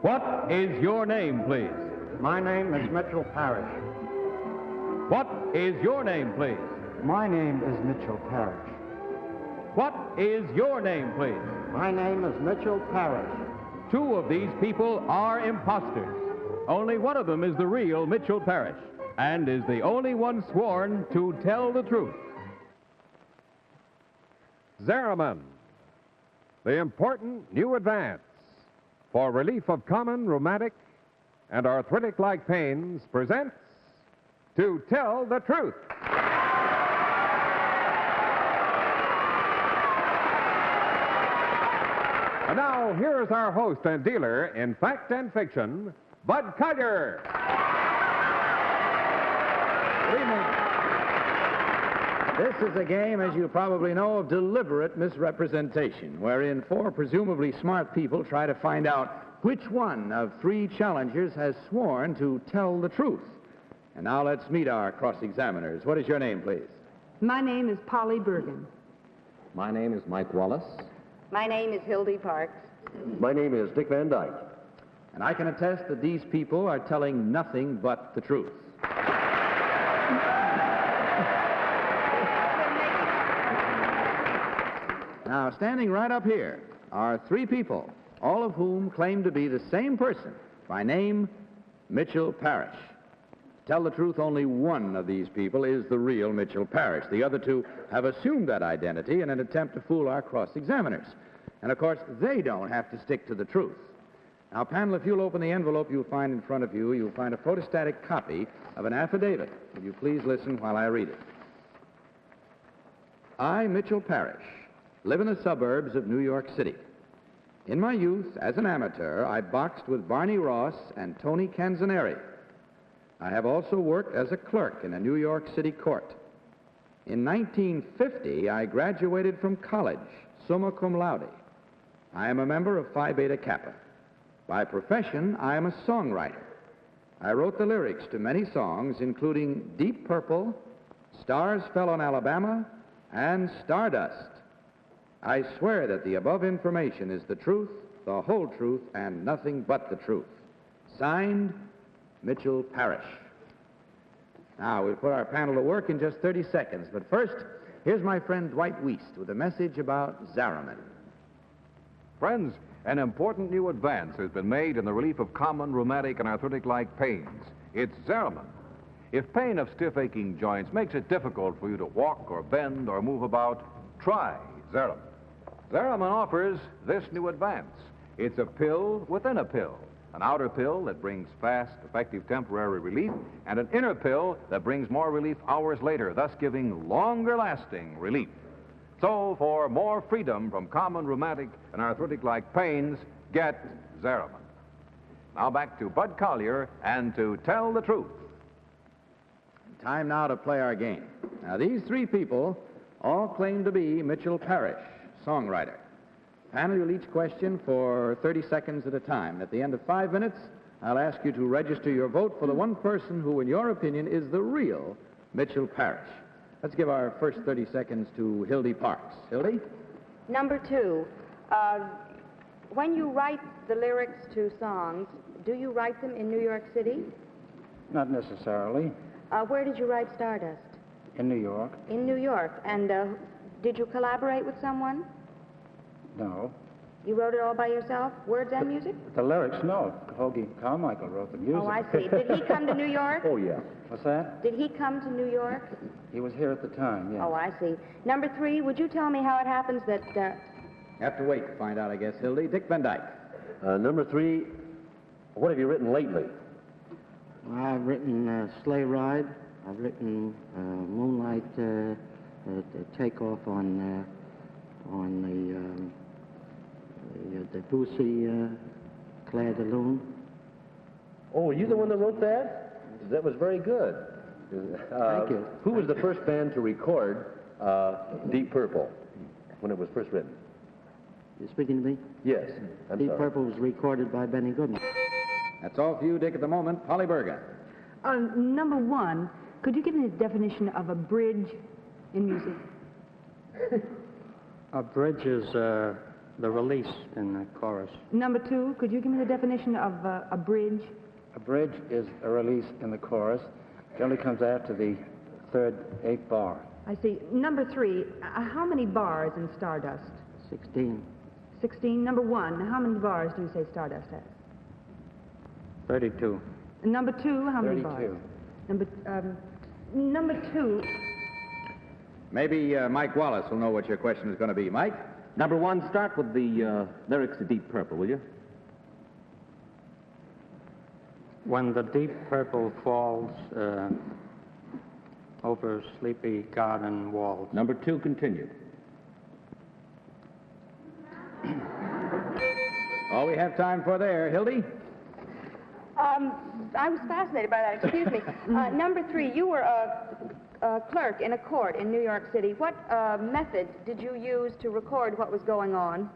What is your name, please? My name is Mitchell Parish. What is your name, please? My name is Mitchell Parish. What is your name, please? My name is Mitchell Parish. Two of these people are imposters. Only one of them is the real Mitchell Parish, and is the only one sworn to tell the truth. Zeraman, the important new advance for relief of common rheumatic and arthritic-like pains, presents To Tell the Truth. And now, here's our host and dealer in fact and fiction, Bud Collyer. Good evening. This is a game, as you probably know, of deliberate misrepresentation, wherein four presumably smart people try to find out which one of three challengers has sworn to tell the truth. And now let's meet our cross-examiners. What is your name, please? My name is Polly Bergen. My name is Mike Wallace. My name is Hildy Parks. My name is Dick Van Dyke. And I can attest that these people are telling nothing but the truth. Now, standing right up here are three people, all of whom claim to be the same person, by name Mitchell Parish. To tell the truth, only one of these people is the real Mitchell Parish. The other two have assumed that identity in an attempt to fool our cross-examiners. And, of course, they don't have to stick to the truth. Now, panel, if you'll open the envelope you'll find in front of you, you'll find a photostatic copy of an affidavit. Will you please listen while I read it? I, Mitchell Parish, live in the suburbs of New York City. In my youth, as an amateur, I boxed with Barney Ross and Tony Canzoneri. I have also worked as a clerk in a New York City court. In 1950, I graduated from college, summa cum laude. I am a member of Phi Beta Kappa. By profession, I am a songwriter. I wrote the lyrics to many songs, including Deep Purple, Stars Fell on Alabama, and Stardust. I swear that the above information is the truth, the whole truth, and nothing but the truth. Signed, Mitchell Parish. Now, we'll put our panel to work in just 30 seconds, but first, here's my friend Dwight Wiest with a message about Zeraman. Friends, an important new advance has been made in the relief of common rheumatic and arthritic-like pains. It's Zeraman. If pain of stiff aching joints makes it difficult for you to walk or bend or move about, try Zeraman. Zeraman offers this new advance. It's a pill within a pill. An outer pill that brings fast, effective temporary relief, and an inner pill that brings more relief hours later, thus giving longer-lasting relief. So, for more freedom from common rheumatic and arthritic-like pains, get Zeraman. Now back to Bud Collyer and To Tell the Truth. Time now to play our game. Now, these three people all claim to be Mitchell Parish, songwriter. Panel, you'll each question for 30 seconds at a time. At the end of 5 minutes, I'll ask you to register your vote for the one person who, in your opinion, is the real Mitchell Parish. Let's give our first 30 seconds to Hildy Parks. Hildy? Number two, when you write the lyrics to songs, do you write them in New York City? Not necessarily. Where did you write Stardust? In New York? In New York. And did you collaborate with someone? No. You wrote it all by yourself, words and music? The lyrics, no. Hoagie Carmichael wrote the music. Oh, I see. Did he come to New York? Oh, yeah. What's that? Did he come to New York? He was here at the time, yeah. Oh, I see. Number three, would you tell me how it happens that... Have to wait to find out, I guess, Hildy. Dick Van Dyke. Number three, what have you written lately? I've written Sleigh Ride. I've written Moonlight Takeoff on the Debussy Clair de Lune. Oh, were you the one that wrote that? That was very good. Thank you. Who was the first band to record Deep Purple when it was first written? You're speaking to me? Yes. I'm Deep sorry. Purple was recorded by Benny Goodman. That's all for you, Dick, at the moment. Polly Bergen. Number one, could you give me the definition of a bridge in music? A bridge is the release in the chorus. Number 2, could you give me the definition of a bridge? A bridge is a release in the chorus. Generally comes after the third 8th bar. I see. Number 3, how many bars in Stardust? 16. 16. Number 1, how many bars do you say Stardust has? 32. And number 2, how many 32. bars? Number 2. Maybe Mike Wallace will know what your question is going to be. Mike? Number 1, start with the lyrics to Deep Purple, will you? When the deep purple falls over sleepy garden walls. Number 2, continue. All we have time for there. Hildy? I was fascinated by that. Excuse me. Number 3, you were a clerk in a court in New York City. What method did you use to record what was going on?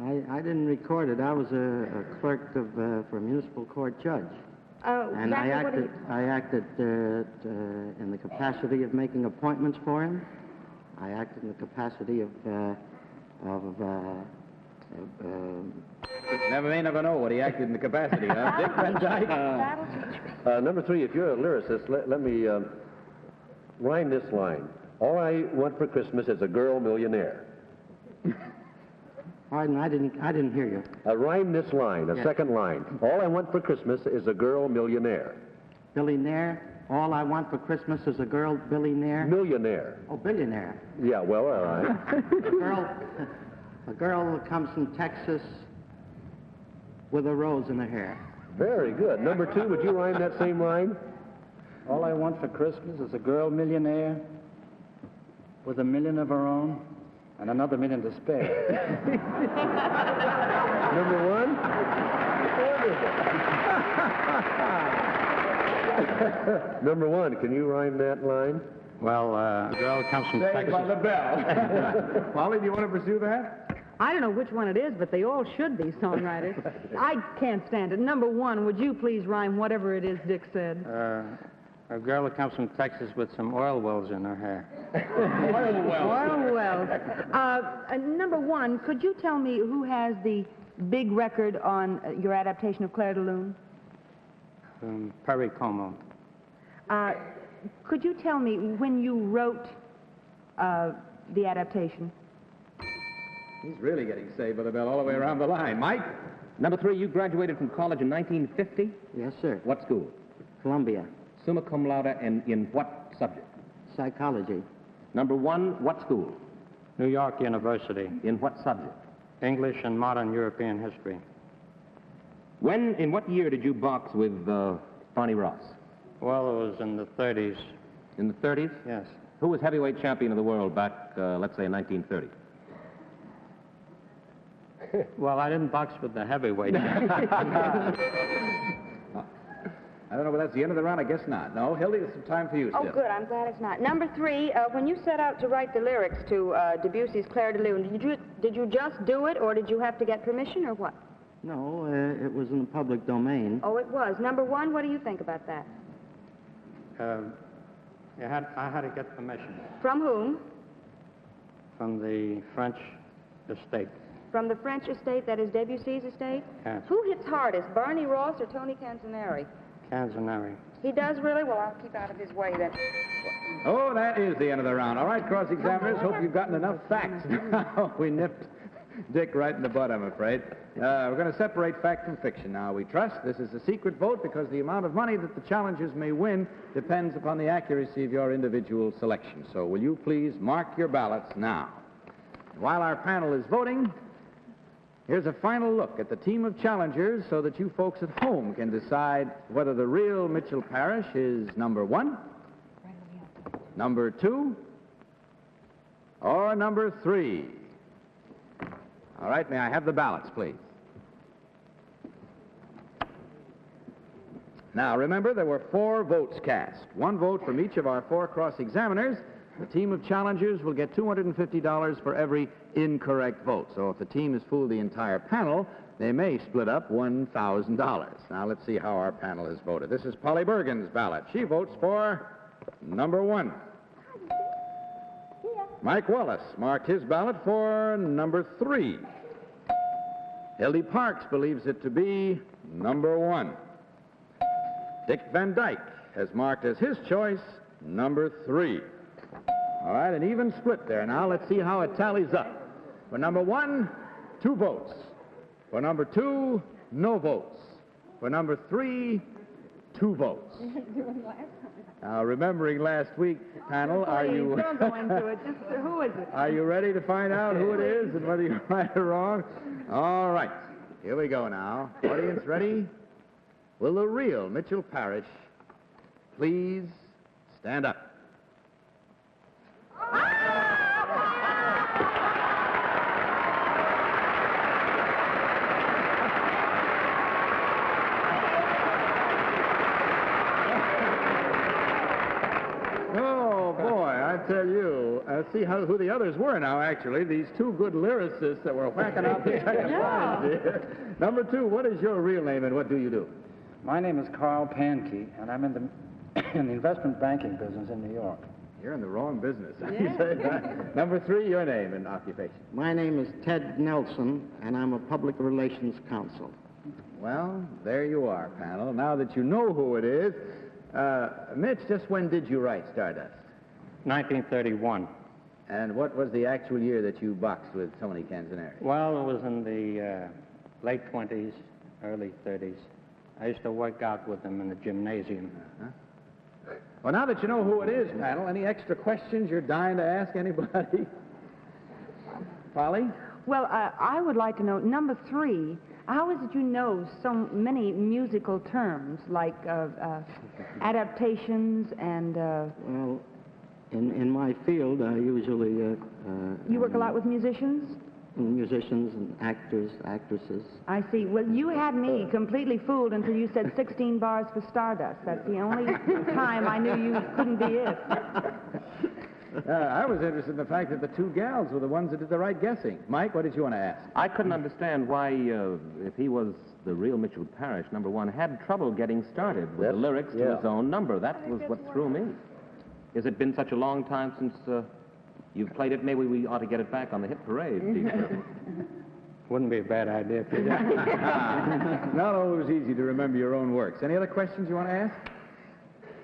I didn't record it. I was a clerk for a municipal court judge. And I acted in the capacity of making appointments for him. I acted in the capacity of Never know what he acted in the capacity of. Dick Van Dyke? Number 3, if you're a lyricist, let me rhyme this line. All I want for Christmas is a girl millionaire. Pardon, I didn't hear you. Rhyme this line, second line. All I want for Christmas is a girl millionaire. Billionaire? All I want for Christmas is a girl billionaire? Millionaire. Oh, billionaire. Yeah, well, all right. A girl that comes from Texas with a rose in her hair. Very good. Number 2, would you rhyme that same line? All I want for Christmas is a girl millionaire with $1 million of her own and another $1 million to spare. Number 1? Number 1, can you rhyme that line? Well, a girl comes from Texas. By the bell. Polly, do you want to pursue that? I don't know which one it is, but they all should be songwriters. I can't stand it. Number 1, would you please rhyme whatever it is Dick said? A girl that comes from Texas with some oil wells in her hair. Oil wells. Number 1, could you tell me who has the big record on your adaptation of Claire de Lune? Perry Como. Could you tell me when you wrote the adaptation? He's really getting saved by the bell all the way around the line. Mike? Number 3, you graduated from college in 1950? Yes, sir. What school? Columbia. Summa cum laude, and in what subject? Psychology. Number 1, what school? New York University. In what subject? English and modern European history. In what year did you box with Barney Ross? Well, it was in the 30s. In the 30s? Yes. Who was heavyweight champion of the world back, let's say, in 1930? Well, I didn't box with the heavyweight. I don't know, but that's the end of the round. I guess not. No, Hildy, there's some time for you still. Oh, good. I'm glad it's not. Number 3, when you set out to write the lyrics to Debussy's Claire de Lune, did you just do it, or did you have to get permission, or what? No, it was in the public domain. Oh, it was. Number 1, what do you think about that? I had to get permission From whom? from the French estate. From the French estate, that is Debussy's estate? Yes. Who hits hardest, Barney Ross or Tony Canzoneri? Canzoneri. He does really? Well, I'll keep out of his way then. Oh, that is the end of the round. All right, cross-examiners, hope you've gotten enough facts. We nipped Dick right in the butt, I'm afraid. We're going to separate fact from fiction now, we trust. This is a secret vote because the amount of money that the challengers may win depends upon the accuracy of your individual selection. So will you please mark your ballots now? While our panel is voting, here's a final look at the team of challengers so that you folks at home can decide whether the real Mitchell Parish is number 1, number 2, or number 3. All right, may I have the ballots, please? Now, remember, there were 4 votes cast. 1 vote from each of our 4 cross-examiners. The team of challengers will get $250 for every incorrect vote. So if the team has fooled the entire panel, they may split up $1,000. Now, let's see how our panel has voted. This is Polly Bergen's ballot. She votes for number 1. Mike Wallace marked his ballot for number 3. Hildy Parks believes it to be number 1. Dick Van Dyke has marked as his choice number 3. All right, an even split there. Now let's see how it tallies up. For number 1, 2 votes. For number 2, no votes. For number 3, 2 votes. Now, remembering last week, panel, are you... Don't go into it. Just who is it? Are you ready to find out who it is and whether you're right or wrong? All right. Here we go now. Audience ready? Will the real Mitchell Parish please stand up? Oh, boy, I tell you. See who the others were now, actually. These 2 good lyricists that were whacking out the second prize here. Number 2, what is your real name and what do you do? My name is Carl Pankey, and I'm in the investment banking business in New York. You're in the wrong business. Yeah. Number 3, your name and occupation. My name is Ted Nelson, and I'm a public relations counsel. Well, there you are, panel. Now that you know who it is, Mitch, just when did you write Stardust? 1931. And what was the actual year that you boxed with Tony Canzoneri? Well, it was in the late 20s, early 30s. I used to work out with him in the gymnasium. Well, now that you know who it is, panel, any extra questions you're dying to ask anybody? Polly? Well, I would like to know, number 3, how is it you know so many musical terms like adaptations and... Well, in my field, I usually... you work a lot with musicians? Musicians and actors, actresses. I see. Well, you had me completely fooled until you said 16 bars for Stardust. That's the only time I knew you couldn't be it. I was interested in the fact that the 2 gals were the ones that did the right guessing. Mike, what did you want to ask? I couldn't understand why, if he was the real Mitchell Parish, number 1, had trouble getting started with the lyrics to his own number. That was what threw me. Has it been such a long time since you've played it? Maybe we ought to get it back on the hit parade. Wouldn't be a bad idea if you did. Not always easy to remember your own works. Any other questions you want to ask?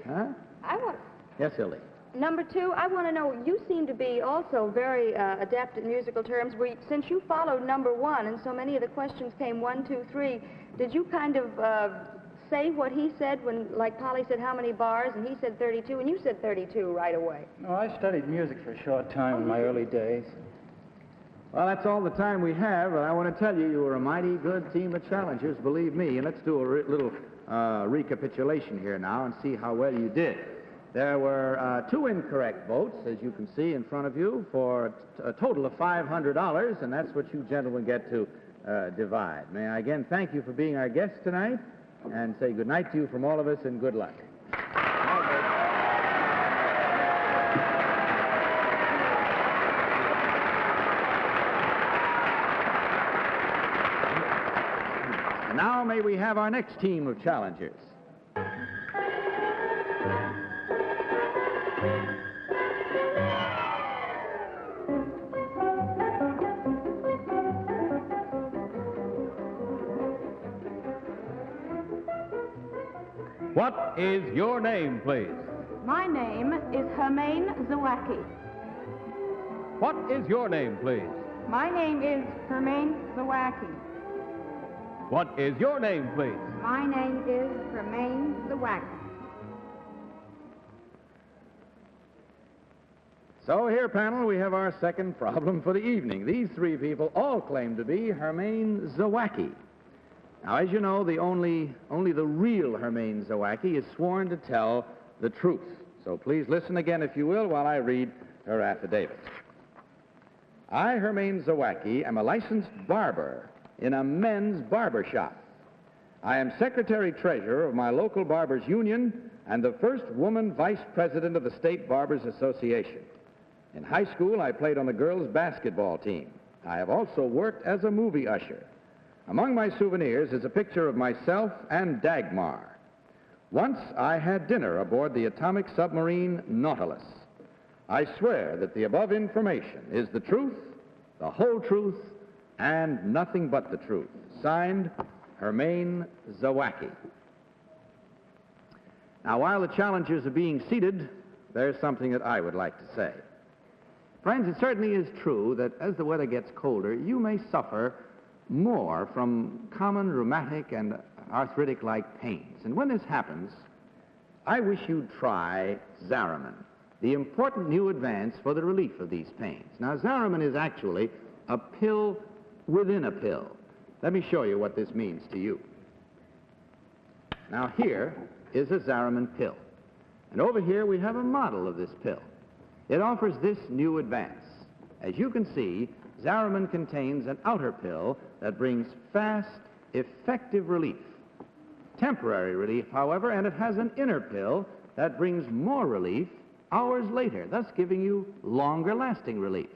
Huh? Yes, Hildy. Number 2, I want to know, you seem to be also very adept at musical terms. Since you followed number 1 and so many of the questions came 1, 2, 3, did you kind of say what he said when, like Polly said, how many bars, and he said 32, and you said 32 right away? No, I studied music for a short time in my early days. Well, that's all the time we have, but I want to tell you, you were a mighty good team of challengers, believe me. And let's do a little recapitulation here now and see how well you did. There were 2 incorrect votes, as you can see in front of you, for a total of $500, and that's what you gentlemen get to divide. May I again thank you for being our guests tonight, and say good night to you from all of us, and good luck. And now may we have our next team of challengers. What is your name, please? My name is Hermine Zawaki. What is your name, please? My name is Hermine Zawaki. What is your name, please? My name is Hermine Zawaki. So here, panel, we have our second problem for the evening. These 3 people all claim to be Hermine Zawaki. Now, as you know, only the real Hermine Zawaki is sworn to tell the truth. So please listen again, if you will, while I read her affidavit. I, Hermine Zawaki, am a licensed barber in a men's barber shop. I am secretary-treasurer of my local barbers' union and the first woman vice president of the State Barbers Association. In high school, I played on the girls' basketball team. I have also worked as a movie usher. Among my souvenirs is a picture of myself and Dagmar. Once I had dinner aboard the atomic submarine Nautilus. I swear that the above information is the truth, the whole truth, and nothing but the truth. Signed, Hermine Zawaki. Now, while the challengers are being seated, there's something that I would like to say. Friends, it certainly is true that as the weather gets colder, you may suffer more from common rheumatic and arthritic-like pains. And when this happens, I wish you'd try Zariman, the important new advance for the relief of these pains. Now, Zariman is actually a pill within a pill. Let me show you what this means to you. Now, here is a Zariman pill. And over here we have a model of this pill. It offers this new advance. As you can see, Zariman contains an outer pill that brings fast, effective relief. Temporary relief, however, and it has an inner pill that brings more relief hours later, thus giving you longer-lasting relief.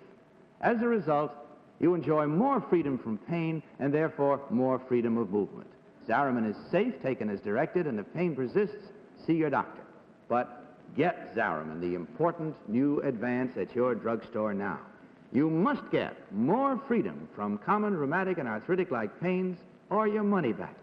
As a result, you enjoy more freedom from pain and therefore more freedom of movement. Zariman is safe, taken as directed, and if pain persists, see your doctor. But get Zariman, the important new advance at your drugstore now. You must get more freedom from common rheumatic and arthritic-like pains or your money back.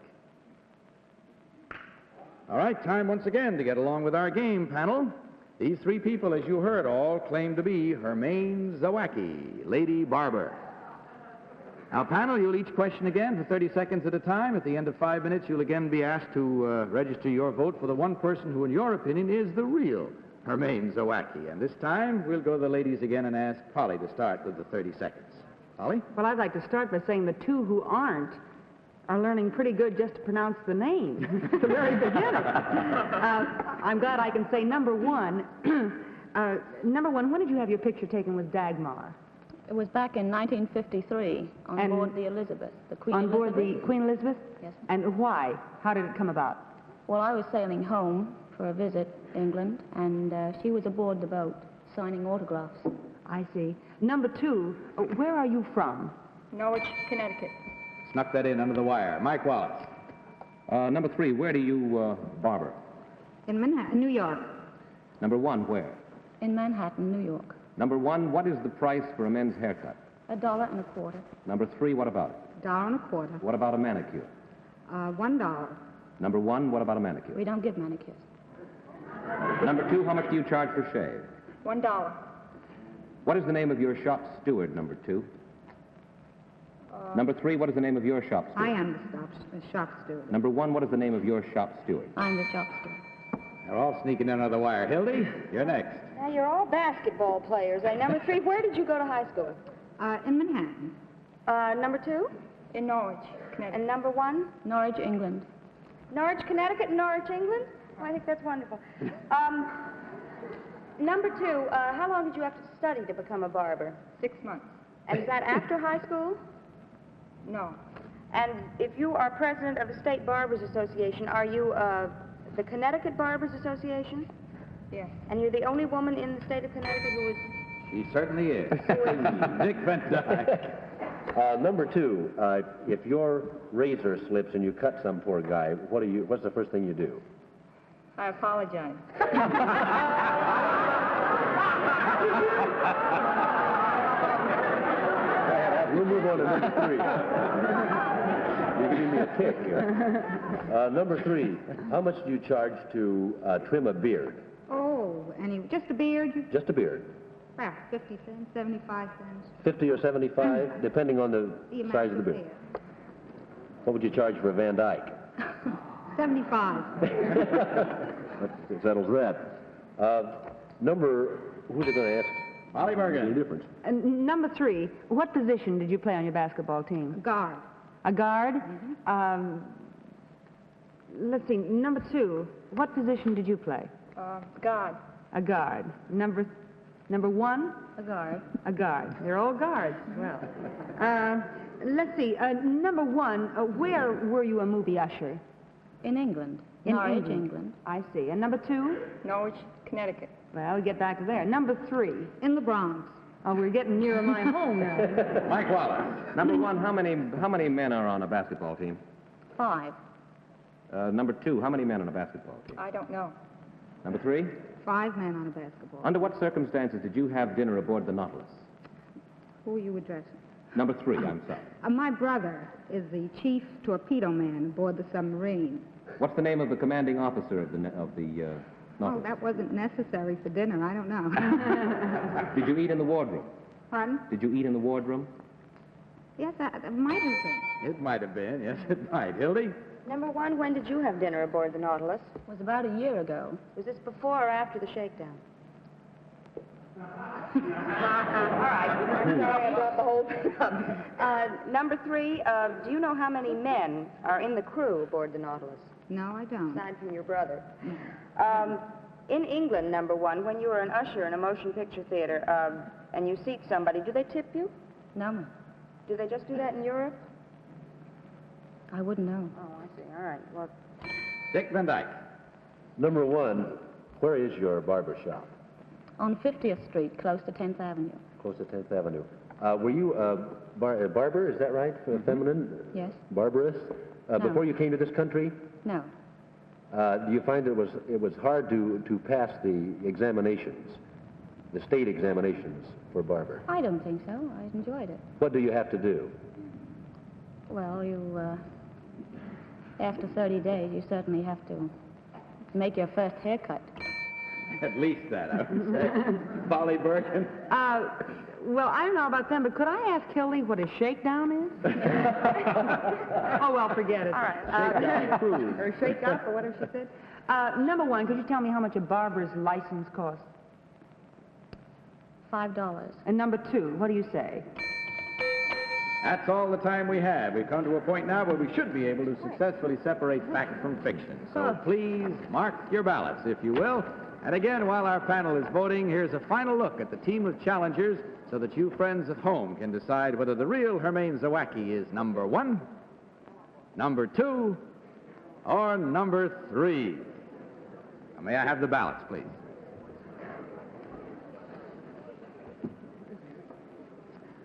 All right, time once again to get along with our game, panel. These three people, as you heard, all claim to be Hermine Zawaki, Lady Barber. Now, panel, you'll each question again for 30 seconds at a time. At the end of 5 minutes, you'll again be asked to register your vote for the one person who, in your opinion, is the real Hermine Zawaki. And this time, we'll go to the ladies again and ask Polly to start with the 30 seconds. Polly? Well, I'd like to start by saying the two who aren't are learning pretty good just to pronounce the name at the very beginning. I'm glad I can say number one. When did you have your picture taken with Dagmar? It was back in 1953 on board the Elizabeth, the Queen Elizabeth. On board the Queen Elizabeth? Yes. And why? How did it come about? Well, I was sailing home for a visit to England, and she was aboard the boat signing autographs. I see. Number two, where are you from? Norwich, Connecticut. Snuck that in under the wire. Mike Wallace. Number three, where do you barber? In Manhattan, New York. Number one, where? In Manhattan, New York. Number one, what is the price for a men's haircut? $1.25. Number three, what about it? $1.25. What about a manicure? $1. Number one, what about a manicure? We don't give manicures. Number two, how much do you charge for shave? $1. What is the name of your shop steward, number two? Number three, what is the name of your shop steward? I am the shop steward. Number one, what is the name of your shop steward? I'm the shop steward. They're all sneaking in under the wire. Hildy, you're next. Now, you're all basketball players. Number three, where did you go to high school? In Manhattan. Number two? In Norwich, Connecticut. And number one? Norwich, England. Norwich, Connecticut, and Norwich, England? Oh, I think that's wonderful. Number two, how long did you have to study to become a barber? 6 months. And is that after high school? No. And if you are president of the State Barbers Association, are you the Connecticut Barbers Association? Yes. And you're the only woman in the state of Connecticut who is... She certainly is. Dick Van Dyke. Number two, if your razor slips and you cut some poor guy, what's the first thing you do? I apologize. We'll move on to number three. You're giving me a kick here. Number three, how much do you charge to trim a beard? Oh, just a beard? Just a beard. Well, 50 cents, 75 cents. 50 or 75, depending on the size of the beard. What would you charge for a Van Dyke? 75. That settles that. Who's it going to ask? Molly Bergen. Any difference? And number three, what position did you play on your basketball team? A guard. A guard? Mm-hmm. Let's see, number two, what position did you play? Guard. A guard. Number one? A guard. A guard. They're all guards. Well. Let's see, number one, where were you a movie usher? In England. In Norwich, England. I see. And number two? Norwich, Connecticut. Well, we get back to there. Number three? In the Bronx. Oh, we're getting nearer my home now. Mike Wallace. Number one, how many men are on a basketball team? 5. Number two, how many men on a basketball team? I don't know. Number three? 5 men on a basketball. Under what circumstances did you have dinner aboard the Nautilus? Who are you addressing? Number 3, I'm sorry. My brother is the chief torpedo man aboard the submarine. What's the name of the commanding officer of the Oh, Nautilus? that wasn't necessary for dinner. I don't know. Did you eat in the wardroom? Pardon? Did you eat in the wardroom? Yes, that might have been. It might have been. Yes, it might. Hildy? Number 1, when did you have dinner aboard the Nautilus? It was about a year ago. Was this before or after the shakedown? All right. I'm sorry I brought the whole thing up. Number 3, do you know how many men are in the crew aboard the Nautilus? No, I don't. Aside from your brother. In England, number 1, when you were an usher in a motion picture theater and you seat somebody, do they tip you? No, Do they just do that in Europe? I wouldn't know. Oh, I see. All right. Well, Dick Van Dyke. Number 1, where is your barber shop? On 50th Street, close to 10th Avenue. Close to 10th Avenue. Were you a barber, is that right? Feminine? Yes? Barbarous? Before you came to this country? No. Do you find it was hard to pass the examinations, the state examinations for barber? I don't think so. I enjoyed it. What do you have to do? Well, after 30 days, you certainly have to make your first haircut. At least that, I would say. Polly Bergen. Well, I don't know about them, but could I ask Hildy what a shakedown is? Oh, well, forget it. all right. Or shake up, or whatever she said. Number 1, could you tell me how much a barber's license costs? $5. And number 2, what do you say? That's all the time we have. We've come to a point now where we should be able to successfully separate fact from fiction. So please mark your ballots, if you will. And again, while our panel is voting, here's a final look at the team of challengers so that you friends at home can decide whether the real Hermine Zawaki is number 1, number 2, or number 3. Now, may I have the ballots, please?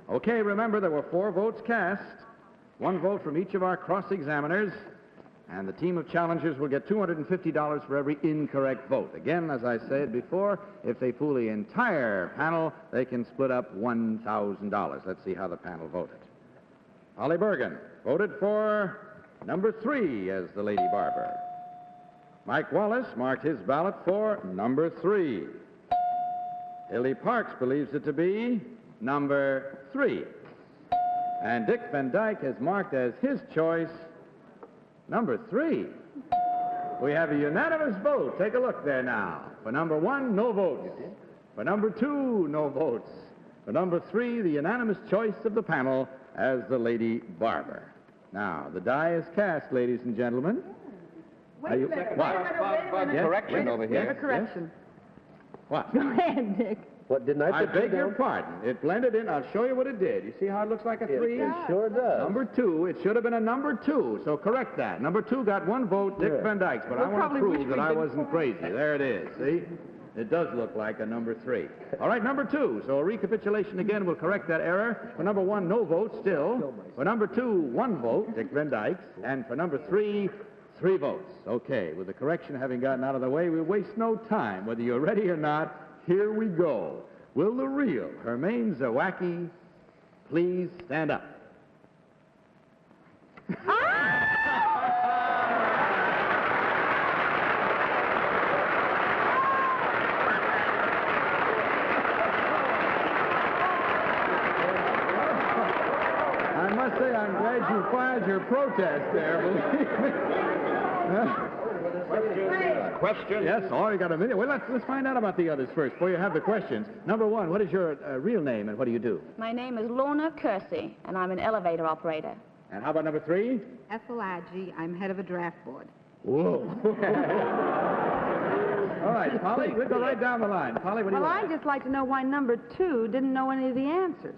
Okay, remember there were 4 votes cast, 1 vote from each of our cross-examiners, and the team of challengers will get $250 for every incorrect vote. Again, as I said before, if they fool the entire panel, they can split up $1,000. Let's see how the panel voted. Holly Bergen voted for number 3 as the lady barber. Mike Wallace marked his ballot for number 3. Hildy Parks believes it to be number 3. And Dick Van Dyke has marked as his choice number 3. We have a unanimous vote. Take a look there now. For number 1, no votes. For number 2, no votes. For number 3, the unanimous choice of the panel as the lady barber. Now, the die is cast, ladies and gentlemen. Wait a minute. What? Correction over We have a here. correction. What? Go ahead, Dick. What, didn't I I put you beg your down? pardon. It blended in. I'll show you what it did. You see how it looks like a 3? It sure does. Number 2. It should have been a number 2, so correct that. Number 2 got 1 vote, Dick Van Dyke, but I want to prove that I wasn't crazy. There it is, see? It does look like a number 3. All right, number 2. So a recapitulation again will correct that error. For number 1, no vote still. For number 2, 1 vote, Dick Van Dyke. And for number 3, 3 votes. Okay, with the correction having gotten out of the way, we waste no time. Whether you're ready or not, here we go. Will the real Hermine Zawaki please stand up? I must say, I'm glad you filed your protest there, believe me. Question? Yes, oh, you got a minute. Well, let's find out about the others first before you have the questions. Number 1, what is your real name and what do you do? My name is Lorna Kersey, and I'm an elevator operator. And how about number 3? Ethel Adgie. I'm head of a draft board. Whoa. All right, Polly, we'll go right down the line. Polly, what do you Well, want? I'd just like to know why number 2 didn't know any of the answers.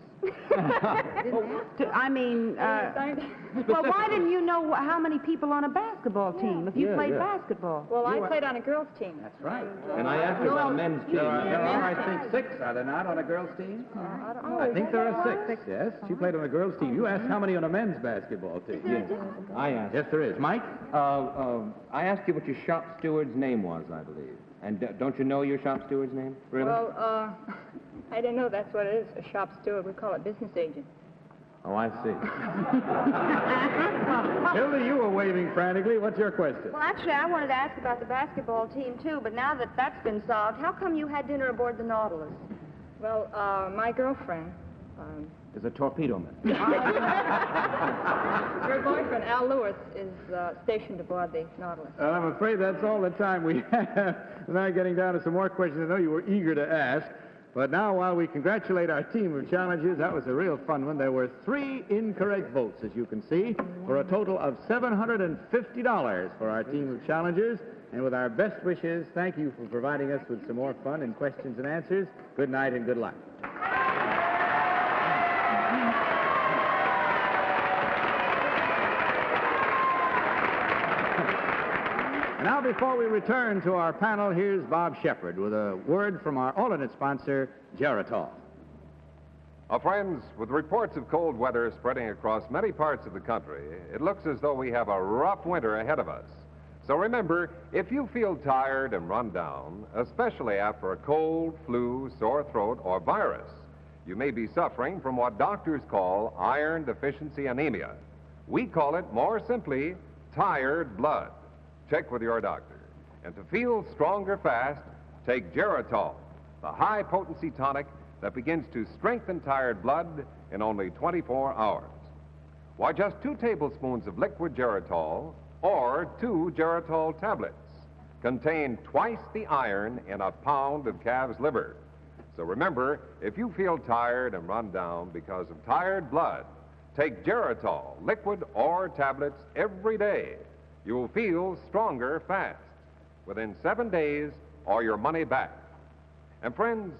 I mean, well, why didn't you know how many people on a basketball team if you played basketball? Well, I played on a girls' team. That's right. And I asked you about a men's team. There are, I think, 6, are there not, on a girls' team? I don't know. I think there are 6, yes. She played on a girls' team. You asked how many on a men's basketball team. Yes, I asked. Yes, there is. Mike? I asked you what your shop steward's name was, I believe. And don't you know your shop steward's name? Really? Well, I didn't know that's what it is, a shop steward. We call it business agent. Oh, I see. Hildy, you were waving frantically. What's your question? Well, actually, I wanted to ask about the basketball team, too, but now that that's been solved, how come you had dinner aboard the Nautilus? Well, my girlfriend, Is a torpedo man. her boyfriend, Al Lewis, is stationed aboard the Nautilus. Well, I'm afraid that's all the time we have. We're now getting down to some more questions I know you were eager to ask. But now, while we congratulate our team of challengers, that was a real fun one. There were 3 incorrect votes, as you can see, for a total of $750 for our team of challengers. And with our best wishes, thank you for providing us with some more fun and questions and answers. Good night and good luck. Now, before we return to our panel, here's Bob Shepard with a word from our alternate sponsor, Geritol. Friends, with reports of cold weather spreading across many parts of the country, it looks as though we have a rough winter ahead of us. So remember, if you feel tired and run down, especially after a cold, flu, sore throat, or virus, you may be suffering from what doctors call iron deficiency anemia. We call it, more simply, tired blood. Check with your doctor. And to feel stronger fast, take Geritol, the high-potency tonic that begins to strengthen tired blood in only 24 hours. Why, just 2 tablespoons of liquid Geritol or 2 Geritol tablets contain twice the iron in a pound of calf's liver. So remember, if you feel tired and run down because of tired blood, take Geritol, liquid or tablets, every day. You'll feel stronger fast, within 7 days or your money back. And friends,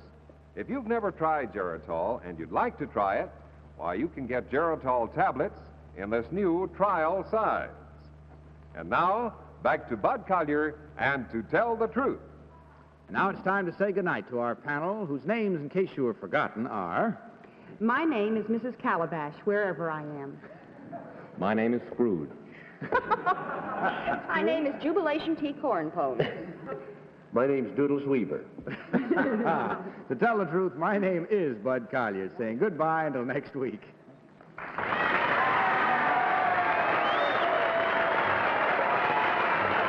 if you've never tried Geritol and you'd like to try it, why, you can get Geritol tablets in this new trial size. And now, back to Bud Collyer and To Tell the Truth. Now it's time to say goodnight to our panel, whose names, in case you were forgotten, are... My name is Mrs. Calabash, wherever I am. My name is Scrooge. My name is Jubilation T. Cornpone. My name's Doodles Weaver. To tell the truth, my name is Bud Collyer, saying goodbye until next week.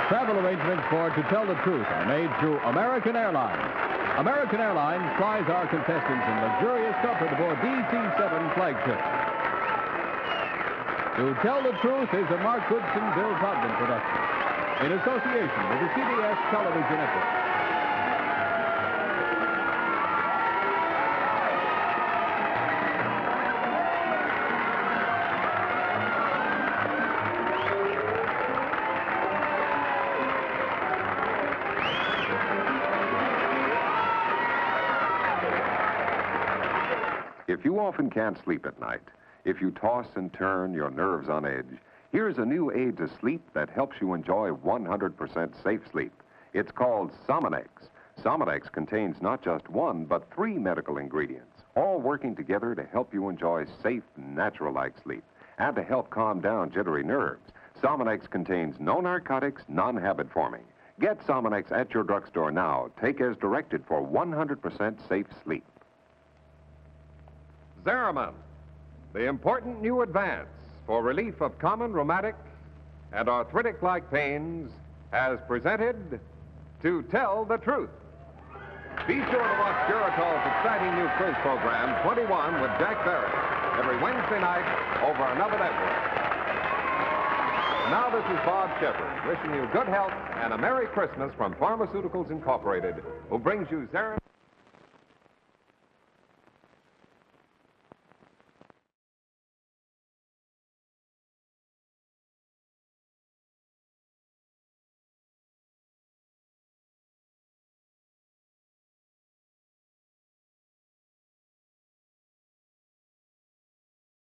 Travel arrangements for To Tell the Truth are made through American Airlines. American Airlines flies our contestants in luxurious comfort aboard DC-7 flagship. To Tell the Truth is a Mark Goodson, Bill Todman production in association with the CBS Television Network. If you often can't sleep at night, if you toss and turn, your nerves on edge, here's a new aid to sleep that helps you enjoy 100% safe sleep. It's called Sominex. Sominex contains not just 1, but 3 medical ingredients, all working together to help you enjoy safe, natural-like sleep and to help calm down jittery nerves. Sominex contains no narcotics, non-habit forming. Get Sominex at your drugstore now. Take as directed for 100% safe sleep. Zeraman, the important new advance for relief of common rheumatic and arthritic-like pains, has presented To Tell the Truth. Be sure to watch Geritol's exciting new quiz program, 21 with Jack Barrett, every Wednesday night over another network. Now this is Bob Shepard, wishing you good health and a Merry Christmas from Pharmaceuticals Incorporated, who brings you Zeraman.